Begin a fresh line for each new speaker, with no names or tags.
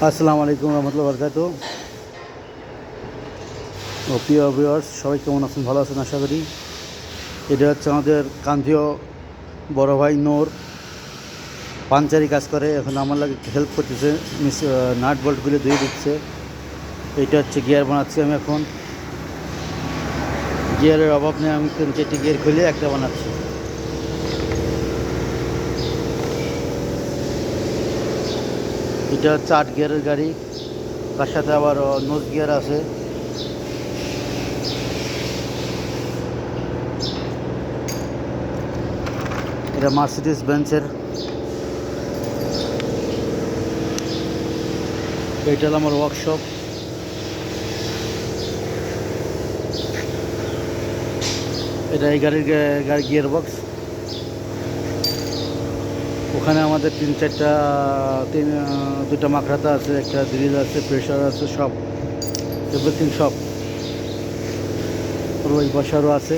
আসসালামু আলাইকুম রহমতুল্লাহ বরকাত। ও প্রিয় ভিউয়ার্স, সবাই কেমন আছেন? ভালো আছেন আশা করি। এটা হচ্ছে আমাদের কান্তীয় বড় ভাই নূর, পাঞ্চারি কাজ করে। এখন আমার লাগে হেল্প করতেছে, নাট বল্টগুলো ধুয়ে দিচ্ছে। এটা হচ্ছে গিয়ার বানাচ্ছি আমি এখন। গিয়ারের অভাব নেই, আমি 3-4টি গিয়ার খুলে একটা বানাচ্ছি। এটা হচ্ছে 8 গিয়ারের গাড়ি, তার সাথে আবার নোজ গিয়ার আছে। এটা মার্সিডিজ বেঞ্চের। এটা হলো আমার ওয়ার্কশপ। এটা এই গাড়ির গিয়ার বক্স। ওখানে আমাদের 2টা মাকড়াতা আছে, একটা ড্রিল আছে, প্রেশার আছে, সব এভরিথিং সব। ওই বসারও আছে।